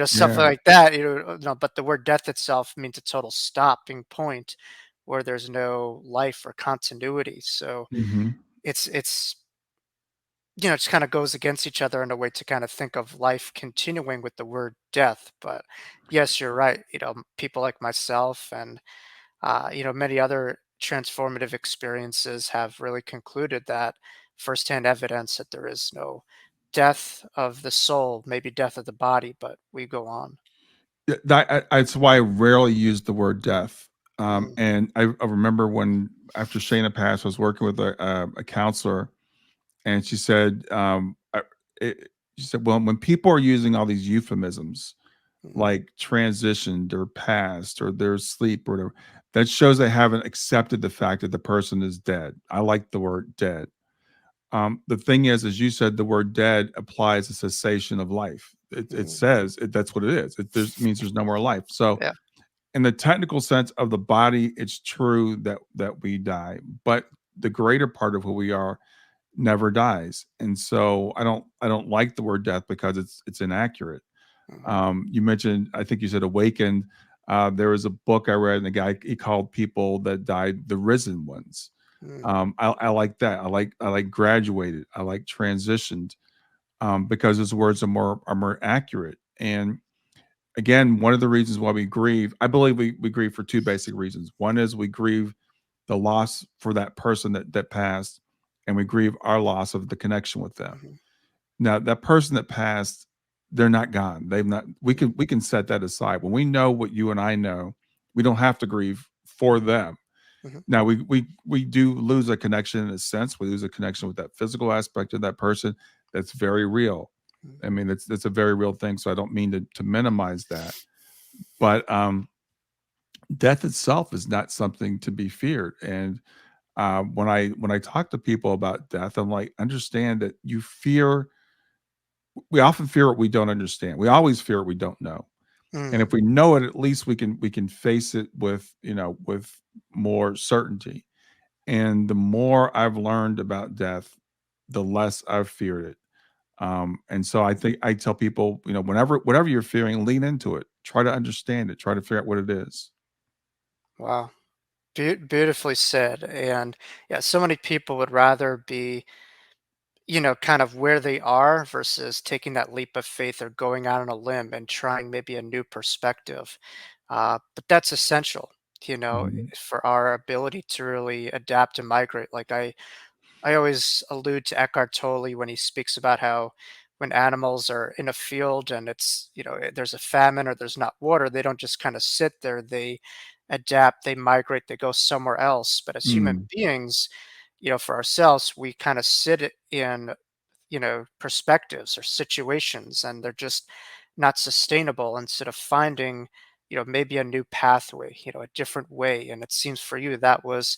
something Yeah. like that. But the word death itself means a total stopping point where there's no life or continuity. So Hmm. it's it just kind of goes against each other in a way to kind of think of life continuing with the word death. But yes, you're right. People like myself and many other transformative experiences have really concluded that firsthand evidence that there is no death of the soul, maybe death of the body, but we go on. Yeah, that's why I rarely use the word death. Mm, And I remember when after Shayna passed, I was working with a counselor, and she said, she said, well, when people are using all these euphemisms mm, like transitioned or passed or their sleep or whatever, that shows they haven't accepted the fact that the person is dead. I like the word dead. The thing is, as you said, the word dead applies a cessation of life. It mm, says that's what it is. Means there's no more life. So yeah. in the technical sense of the body, it's true that we die, but the greater part of who we are never dies. And so I don't like the word death because it's inaccurate. Mhm, You mentioned, I think you said awakened. There was a book I read, and the guy he called people that died the risen ones. mm, I like that. I like graduated. I like transitioned, because those words are more accurate. And again, one of the reasons why we grieve, I believe we grieve for two basic reasons. One is we grieve the loss for that person that passed, and we grieve our loss of the connection with them. mhm, Now, that person that passed, they're not gone. They've not. We can set that aside. When we know what you and I know, we don't have to grieve for them. mhm, Now, we do lose a connection in a sense. We lose a connection with that physical aspect of that person. That's very real. mhm, I mean, that's a very real thing. So I don't mean to minimize that, but death itself is not something to be feared. And when I talk to people about death, I'm like, understand that you fear. We often fear what we don't understand. We always fear what we don't know. And mm, if we know it, at least we can face it with more certainty. And the more I've learned about death, the less I've feared it. And so I think I tell people, whatever you're fearing, lean into it. Try to understand it. Try to figure out what it is. wow. Beautifully said. And yeah, so many people would rather be kind of where they are versus taking that leap of faith or going out on a limb and trying maybe a new perspective. But that's essential, Mhm. for our ability to really adapt and migrate. Like I always allude to Eckhart Tolle when he speaks about how when animals are in a field and there's a famine or there's not water, they don't just kind of sit there. They adapt, they migrate, they go somewhere else. But as human Mm. beings, for ourselves, we kind of sit in perspectives or situations and they're just not sustainable instead of finding maybe a new pathway, a different way. And it seems for you that was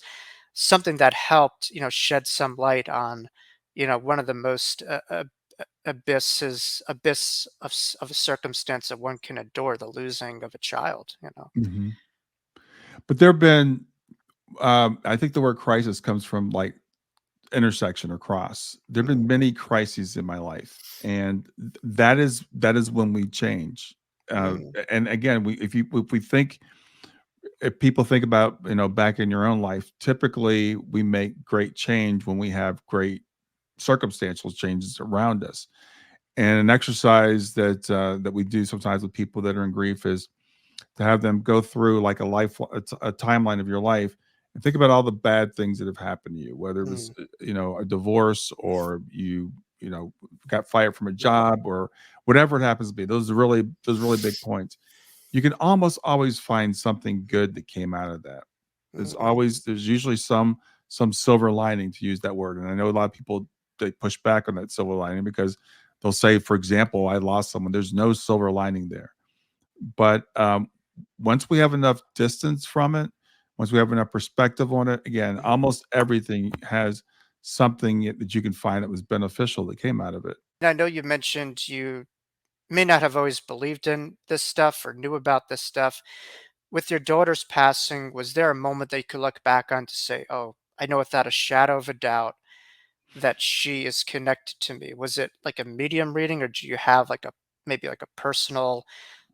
something that helped shed some light on one of the most abyss of a circumstance that one can adore, the losing of a child. Mhm. But there have been, I think the word crisis comes from like intersection or cross. There have Mm, been many crises in my life, and that is when we change. mm, And again, we if we think if people think about, back in your own life, typically we make great change when we have great circumstantial changes around us. And an exercise that we do sometimes with people that are in grief is to have them go through like a timeline of your life and think about all the bad things that have happened to you, whether it was Mm, a divorce, or you got fired from a mm, job, or whatever it happens to be. Those really big points. You can almost always find something good that came out of that. mm, There's usually some silver lining, to use that word. And I know a lot of people, they push back on that silver lining because they'll say, for example, I lost someone. There's no silver lining there. But once we have enough distance from it, once we have enough perspective on it, again, mm. almost everything has something that you can find that was beneficial that came out of it. And I know you mentioned you may not have always believed in this stuff or knew about this stuff. With your daughter's passing, was there a moment that you could look back on to say, "Oh, I know without a shadow of a doubt that she is connected to me"? Was it like a medium reading, or do you have like a maybe like a personal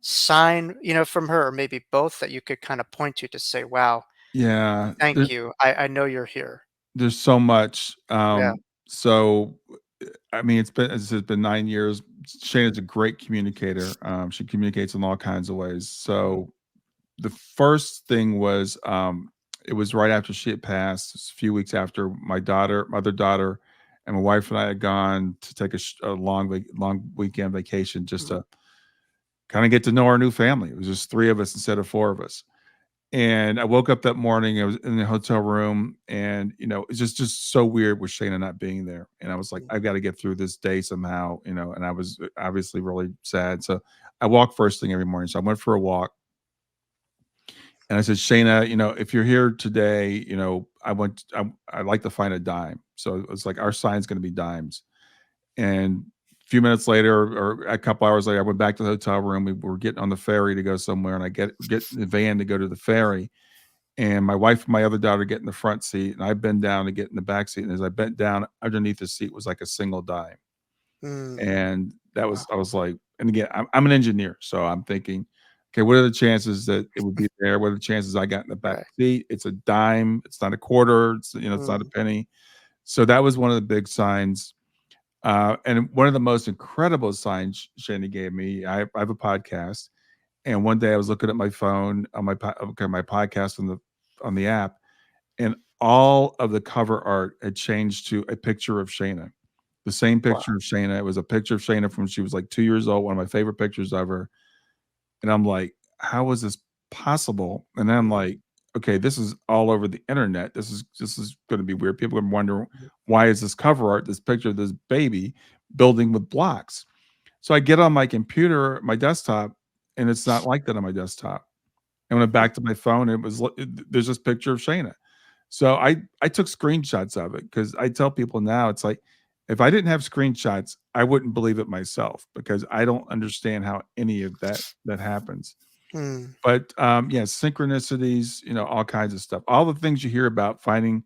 sign, from her, or maybe both that you could kind of point to say, "Wow, Yeah, thank you. I know you're here." there's so much. Yeah. So I mean, it's been 9 years. Shayna's a great communicator. She communicates in all kinds of ways. Mm, So the first thing was, it was right after she had passed, a few weeks after my other daughter, and my wife and I had gone to take a long weekend vacation, just mm, to kind of get to know our new family. It was just three of us instead of four of us. And I woke up that morning. I was in the hotel room, and it's just so weird with Shayna not being there. And I was like, mm, I've got to get through this day somehow, And I was obviously really sad. So I walk first thing every morning. So I went for a walk, and I said, Shayna, if you're here today, I'd like to find a dime. So it's like our sign's going to be dimes. And a few minutes later, or a couple hours later, I went back to the hotel room. We were getting on the ferry to go somewhere, and I get in the van to go to the ferry. And my wife and my other daughter get in the front seat, and I bend down to get in the back seat. And as I bent down, underneath the seat was like a single dime. mm. And Wow. I was like, and again, I'm an engineer, so I'm thinking, okay, what are the chances that it would be there? What are the chances I got in the back Right. seat? It's a dime. It's not a quarter. It's not a Mm, penny. So that was one of the big signs. And one of the most incredible signs Shani gave me, I have a podcast, and one day I was looking at my phone on my podcast on the app, and all of the cover art had changed to a picture of Shayna. The same wow. picture of Shayna. It was a picture of Shayna from when she was like 2 years old, one of my favorite pictures of her. And I'm like, how is this possible? And then I'm Mm, like, okay, this is all over the internet. This is going to be weird. People are going to wonder, mm, why is this cover art, this picture of this baby building with blocks? So I get on my computer, my desktop, and it's not like that on my desktop. And when I went back to my phone, there's this picture of Shayna. So I took screenshots of it, because I tell people now, it's like, if I didn't have screenshots, I wouldn't believe it myself, because I don't understand how any of that happens. mm, But yeah, synchronicities, all kinds of stuff. All the things you hear about, finding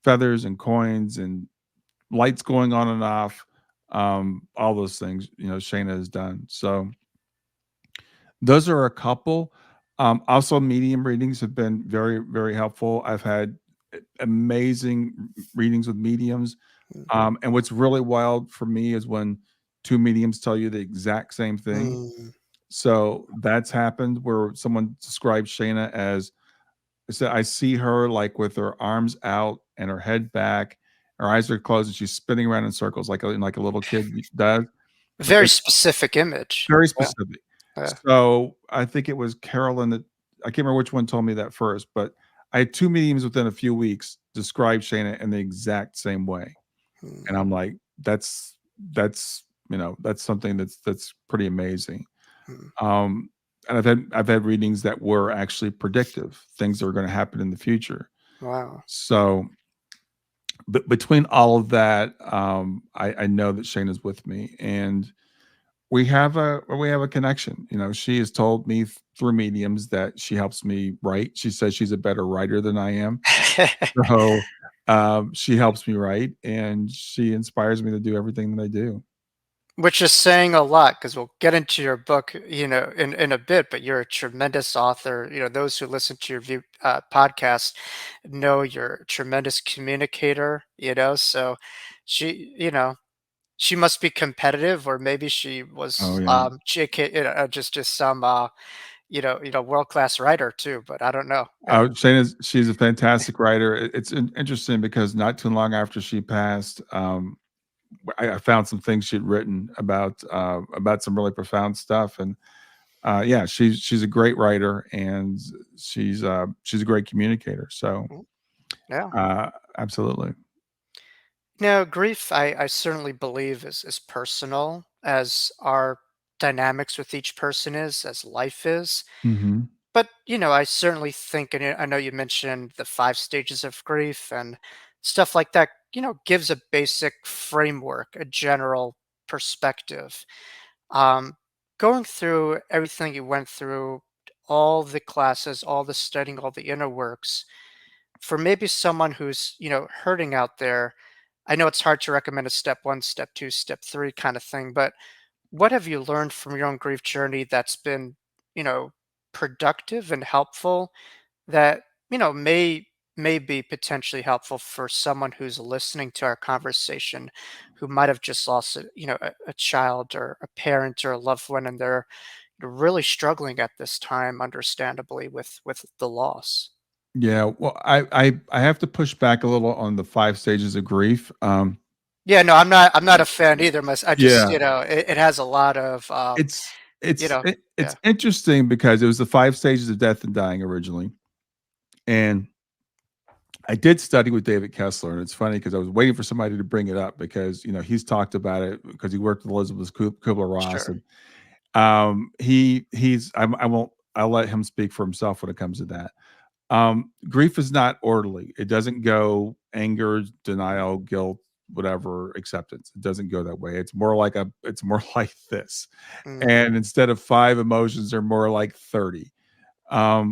feathers and coins and lights going on and off, all those things, Shayna has done. So those are a couple. Also, medium readings have been very, very helpful. I've had amazing readings with mediums. mm, And what's really wild for me is when two mediums tell you the exact same thing. mm. So that's happened where someone described Shayna as, I said, I see her like with her arms out and her head back, her eyes are closed, and she's spinning around in circles like a little kid does. But Very specific image. very Yeah, specific. yeah. So, I think it was Carolyn that, I can't remember which one told me that first, but I had 2 meetings within a few weeks describe Shayna in the exact same way, Mm, and I'm like, that's something that's pretty amazing. mm. Um, and I've had readings that were actually predictive, things that are gonna happen in the future. Wow. So, between all of that, I know that Shayna's with me, and we have a connection. She has told me through mediums that she helps me write. She says she's a better writer than I am. So she helps me write, and she inspires me to do everything that I do. Which is saying a lot because we'll get into your book, in a bit. But you're a tremendous author. Those who listen to your podcast know you're a tremendous communicator. So she must be competitive, or maybe she Oh was yeah. just some world class writer too. But I don't know. Oh, she's a fantastic writer. It's interesting because not too long after she passed, I found some things she'd written about some really profound stuff, and yeah, she's a great writer, and she's a great communicator. So Mm, yeah. uh, absolutely. No, grief, I certainly believe is personal as our dynamics with each person is, as life is. Hmm. But, I certainly think, and I know you mentioned the 5 stages of grief and stuff like that, gives a basic framework, a general perspective. Um, Going through everything you went through, all the classes, all the studying, all the inner works, for maybe someone who's, hurting out there, I know it's hard to recommend a step 1, step 2, step 3 kind of thing, but what have you learned from your own grief journey that's been, you know, productive and helpful that, may be potentially helpful for someone who's listening to our conversation who might have just lost a child or a parent or a loved one, and they're really struggling at this time, understandably, with the loss. Yeah, well, I have to push back a little on the 5 stages of grief. Yeah, no, I'm not a fan either. I just, Yeah, it has a lot of, you know, it's yeah, interesting because it was the 5 stages of death and dying originally, and I did study with David Kessler, and it's funny because I was waiting for somebody to bring it up because he's talked about it because he worked with Elizabeth Kubler Ross, sure. and I won't, I'll let him speak for himself when it comes to that. Grief is not orderly. It doesn't go anger, Mhm, denial, guilt, whatever, acceptance. It doesn't go that way. It's more like this. mhm, And instead of 5 emotions, they're more like 30.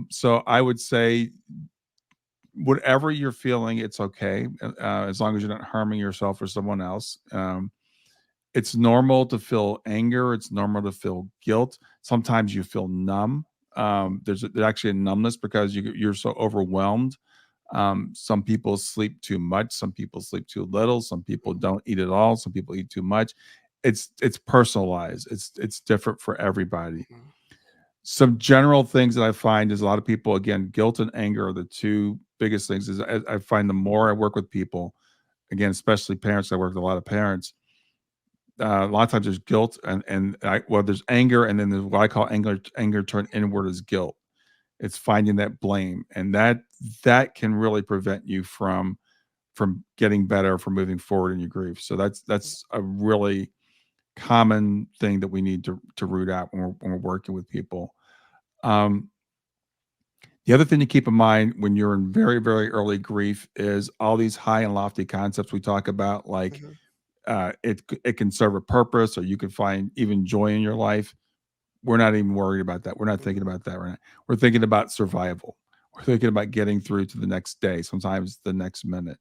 So I would say whatever you're feeling, it's okay, as long as you're not harming yourself or someone else. It's normal to feel anger. It's normal to feel guilt. Sometimes you feel numb. There's actually a numbness because you're so overwhelmed. Some people sleep too much. Some people sleep too little. Some people mhm, don't eat at all. Some people eat too much. It's personalized. It's different for everybody. mhm, Some general things that I find is a lot of people, again, guilt and anger are the two biggest things. Is I find the more I work with people, again, especially parents, I work with a lot of parents. A lot of times there's guilt there's anger, and then there's what I call anger turned inward as guilt. It's finding that blame, and that can really prevent you from getting better, from moving forward in your grief. So that's a really common thing that we need to root out when we're working with people. Um, the other thing to keep in mind when you're in very, very early grief is all these high and lofty concepts we talk about, like mhm, it can serve a purpose, or you can find even joy in your life. We're not even worried about that. We're not thinking mhm, about that right now. We're thinking about survival. We're thinking about getting through to the next day, sometimes the next minute.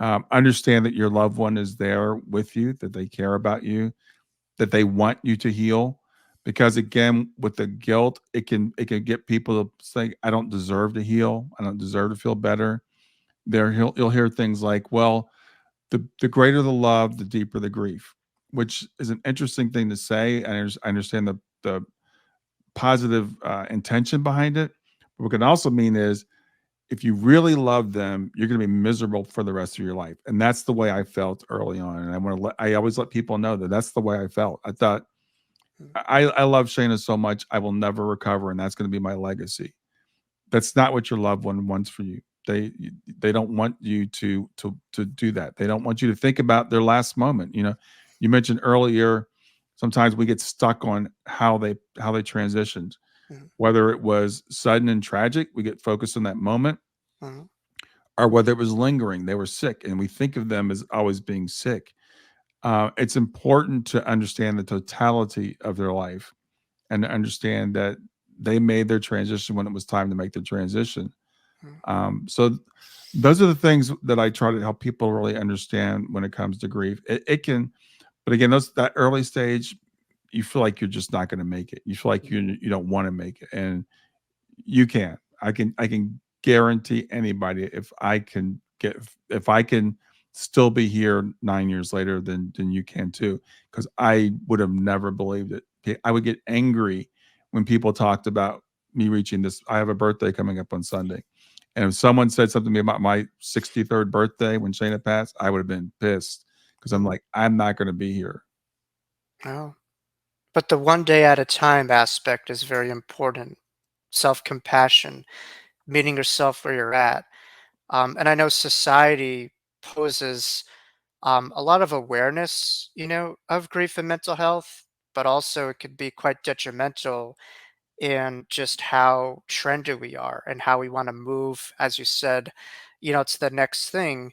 Understand that your loved one is there with you, that they care about you, that they want you to heal. Because again, with the guilt, it can get people to say, "I don't deserve to heal. I don't deserve to feel better." You'll hear things like, "Well, the greater the love, the deeper the grief," which is an interesting thing to say. I understand the positive intention behind it. But what it can also mean is if you really love them, you're going to be miserable for the rest of your life. And that's the way I felt early on. And I always let people know that that's the way I felt. I thought, mhm, I love Shayna so much, I will never recover. And that's going to be my legacy. That's not what your loved one wants for you. They don't want you to do that. They don't want you to think about their last moment. You mentioned earlier, sometimes we get stuck on how they transitioned, mhm, whether it was sudden and tragic, we get focused on that moment, mhm, or whether it was lingering, they were sick, and we think of them as always being sick. It's important to understand the totality of their life and to understand that they made their transition when it was time to make the transition. mhm, So those are the things that I try to help people really understand when it comes to grief. It can But again, that early stage, you feel like you're just not going to make it. You feel like you don't want to make it, and you can. I can guarantee anybody, if I can still be here 9 years later, then you can too. Because I would have never believed it. Okay, I would get angry when people talked about me reaching this. I have a birthday coming up on Sunday, and if someone said something to me about my 63rd birthday when Shayna passed, I would have been pissed because I'm Mhm. like, I'm not going to be here. Oh, but the one day at a time aspect is very important. Self-compassion, meeting yourself where you're at. And I know society poses a lot of awareness, of grief and mental health, but also it could be quite detrimental in just how trendy we are and how we want to move, as you said, to the next thing.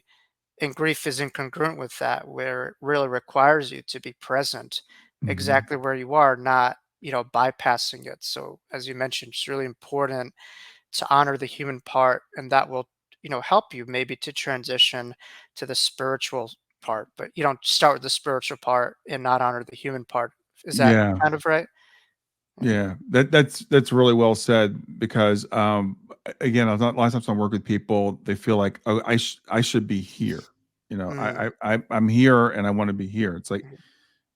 And grief is incongruent with that, where it really requires you to be present Mhm. exactly where you are, not, bypassing it. So, as you mentioned, it's really important to honor the human part, and that will, help you maybe to transition to the spiritual part. But you don't start with the spiritual part and not honor the human part. Is that Yeah. kind of right? Yeah. Yeah, that's really well said because again, a lot of times I work with people, they feel like, oh, I should be here. You know, Mm, I'm here and I want to be here. It's like, mm,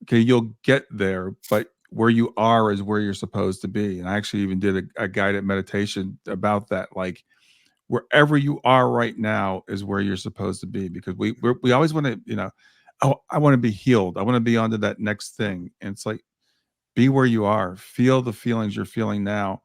okay, you'll get there, but where you are is where you're supposed to be. And I actually even did a guided meditation about that. Like wherever you are right now is where you're supposed to be because we always want to, oh, I want to be healed. I want to be on to that next thing. And it's like be where you are, feel the feelings you're feeling now.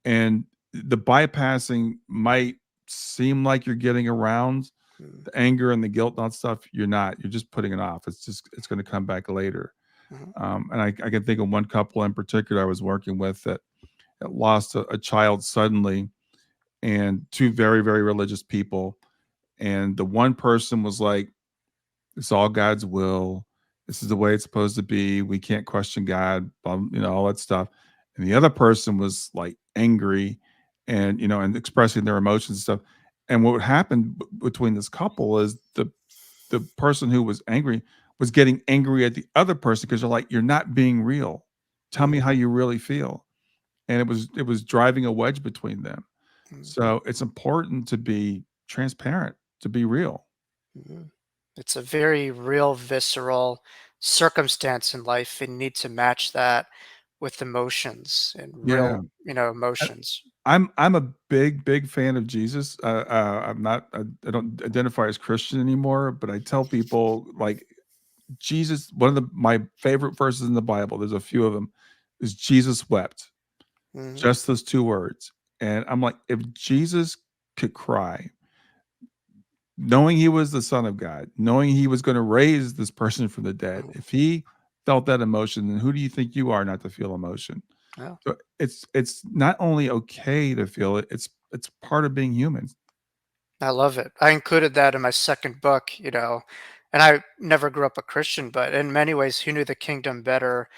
And the bypassing might seem like you're getting around mm, the anger and the guilt and all that stuff. You're not. You're just putting it off. It's going to come back later. mhm, And I can think of one couple in particular I was working with that lost a child suddenly, and two very very religious people. And the one person was like, it's all God's will. This is the way it's supposed to be. We can't question God, all that stuff. And the other person was like angry and expressing their emotions and stuff. And what happened between this couple is the person who was angry was getting angry at the other person because they're like, you're not being real. Tell me mm, how you really feel. And it was driving a wedge between them. mm, So it's important to be transparent, to be real. mm. It's a very real, visceral circumstance in life, and need to match that with emotions and Yeah. real, emotions. I'm a big fan of Jesus. I'm not. I don't identify as Christian anymore, but I tell people like Jesus. One of my favorite verses in the Bible. There's a few of them. Is Jesus wept? Mhm, Just those two words. And I'm like, if Jesus could cry, knowing he was the Son of God, knowing he was going to raise this person from the dead, mhm, if he felt that emotion, then who do you think you are not to feel emotion? yeah. So it's not only okay to feel it, it's part of being human. I love it. I included that in my second book, and I never grew up a Christian, but in many ways, who knew the kingdom better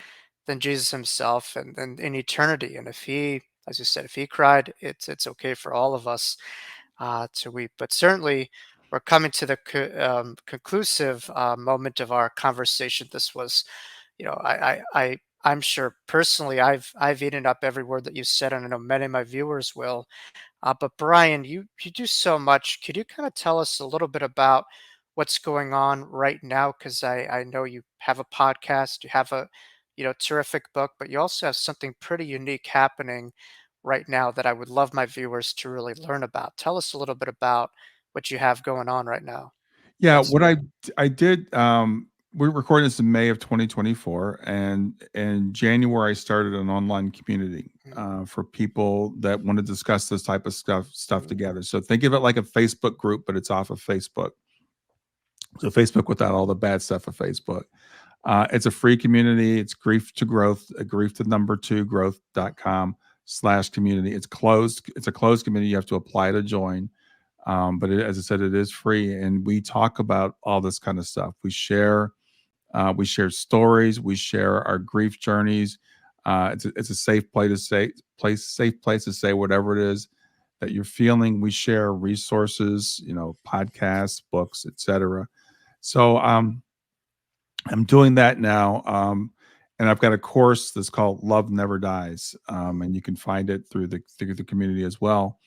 than Jesus himself and in eternity? And if he, as you said, if he cried, it's okay for all of us to weep. But certainly, we're coming to the conclusive moment of our conversation. This was, I'm sure personally, I've eaten up every word that you said, and I know many of my viewers will. But Brian, you do so much. Could you kind of tell us a little bit about what's going on right now? Because I know you have a podcast, you have a terrific book, but you also have something pretty unique happening right now that I would love my viewers to really learn about. Tell us a little bit about what you have going on right now. Yeah, What's what new? I did, we're recording this in May of 2024, and in January I started an online community Mm, for people that want to discuss this type of stuff mm, together. So think of it like a Facebook group, but it's off of Facebook. So Facebook without all the bad stuff of Facebook. It's a free community. It's grief to growth, grief to number two mm, growth.com/community. It's closed. It's a closed community. You have to apply to join. But as I said, it is free. And we talk about all this kind of stuff. We share stories. We share our grief journeys. It's a safe safe place to say whatever it is that you're feeling. We share resources, podcasts, books, etc. So I'm doing that now. And I've got a course that's called Love Never Dies. And you can find it through the community as well.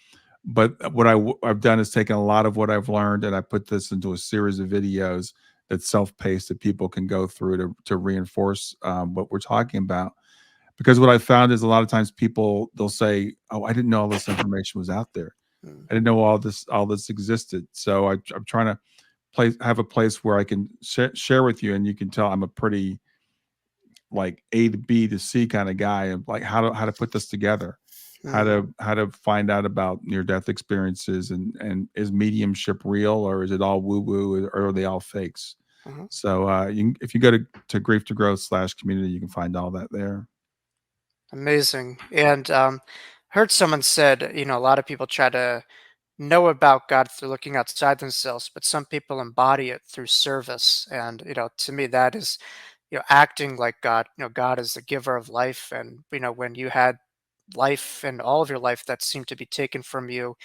But what I've done is taken a lot of what I've learned and I put this into a series of videos that's self-paced that people can go through to reinforce what we're talking about. Because what I found is a lot of times people they'll say, "Oh, I didn't know all this information was out there. Mm, I didn't know all this existed." So I'm trying to have a place where I can share with you, and you can tell I'm a pretty like A to B to C kind of guy, of like how to put this together, mm, how to find out about near death experiences, and is mediumship real or is it all woo woo or are they all fakes? mhm. So if you go to grief to growth slash community, you can find all that there. Amazing. And heard someone said, a lot of people try to know about God through looking outside themselves, but some people embody it through service. And, to me, that is, acting like God. God is the giver of life. And, when you had life and all of your life that seemed to be taken from you,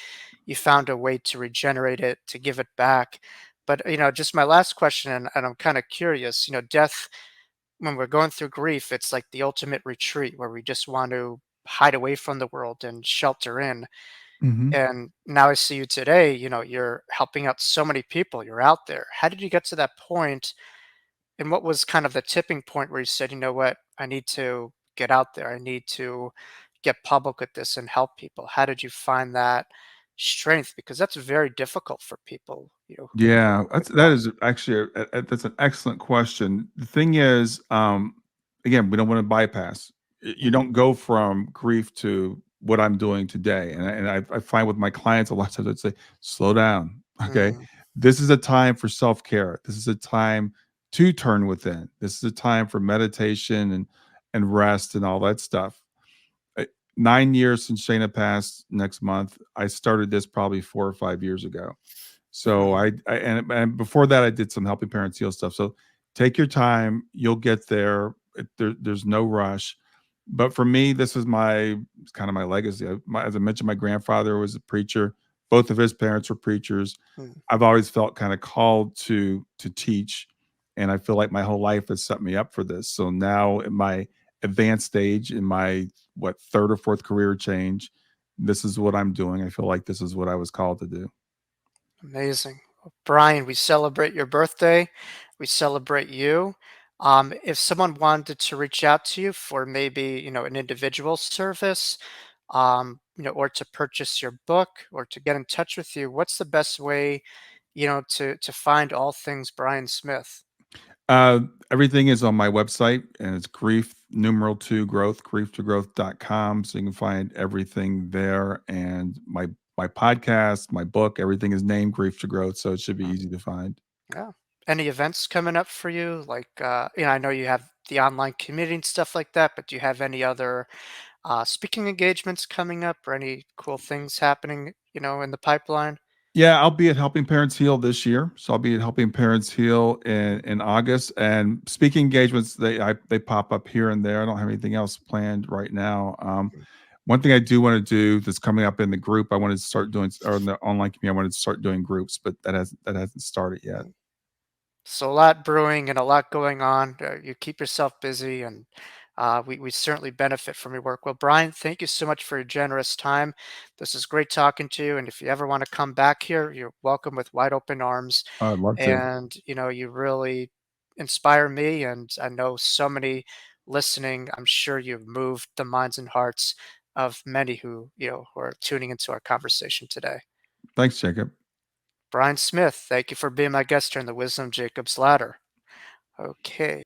you found a way to regenerate it, to give it back. But, just my last question, and I'm kind of curious, death, when we're going through grief, it's like the ultimate retreat where we just want to hide away from the world and shelter in. Hmm. And now I see you today, you're helping out so many people. You're out there. How did you get to that point? And what was kind of the tipping point where you said, you know what, I need to get out there. I need to get public with this and help people. How did you find that strength? Because that's very difficult for people, Yeah, to that go. is actually that's an excellent question. The thing is, again, we don't want to bypass. You Mm, don't go from grief to what I'm doing today, I find with my clients a lot of times I'd say, slow down. Okay, mm, this is a time for self care. This is a time to turn within. This is a time for meditation and rest and all that stuff. Uh, 9 years since Shayna passed next month, I started this probably 4 or 5 years ago. So mm, and before that, I did some helping parents heal stuff. So take your time, you'll get there. There's no rush. But for me, this is my it's kind of my legacy. As I mentioned, my grandfather was a preacher. Both of his parents were preachers. mm. I've always felt kind of called to teach, and I feel like my whole life has set me up for this. So now, in my advanced stage, in my what third or fourth career change, this is what I'm doing. I feel like this is what I was called to do. Amazing. Well, Brian, we celebrate your birthday. We celebrate you. If someone wanted to reach out to you for maybe, an individual service, or to purchase your book or to get in touch with you, what's the best way, to find all things Brian Smith? Uh, Everything is on my website and it's grief numeral two growth, grief2growth.com. So you can find everything there. And my podcast, my book, everything is named Grief to Growth. So it should be Mm, easy to find. yeah. Any events coming up for you? Like, I know you have the online community and stuff like that, but do you have any other speaking engagements coming up or any cool things happening, in the pipeline? Yeah, I'll be at Helping Parents Heal this year. So I'll be at Helping Parents Heal in August. And speaking engagements, they pop up here and there. I don't have anything else planned right now. One thing I do want to do that's coming up in the group, I wanted to start doing, or in the online community, I wanted to start doing groups, but that hasn't started yet. Mhm. So a lot brewing and a lot going on. You keep yourself busy, and we certainly benefit from your work. Well, Brian, thank you so much for your generous time. This is great talking to you. And if you ever want to come back here, you're welcome with wide open arms. I'd love to. And, you really inspire me. And I know so many listening, I'm sure you've moved the minds and hearts of many who are tuning into our conversation today. Thanks, Jacob. Brian Smith, thank you for being my guest here in the Wisdom of Jacob's Ladder. Okay.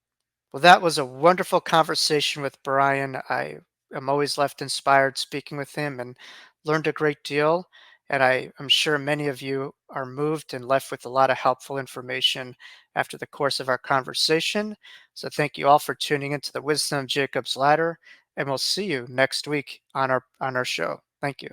Well, that was a wonderful conversation with Brian. I am always left inspired speaking with him and learned a great deal. And I am sure many of you are moved and left with a lot of helpful information after the course of our conversation. So thank you all for tuning into the Wisdom of Jacob's Ladder, and we'll see you next week on our show. Thank you.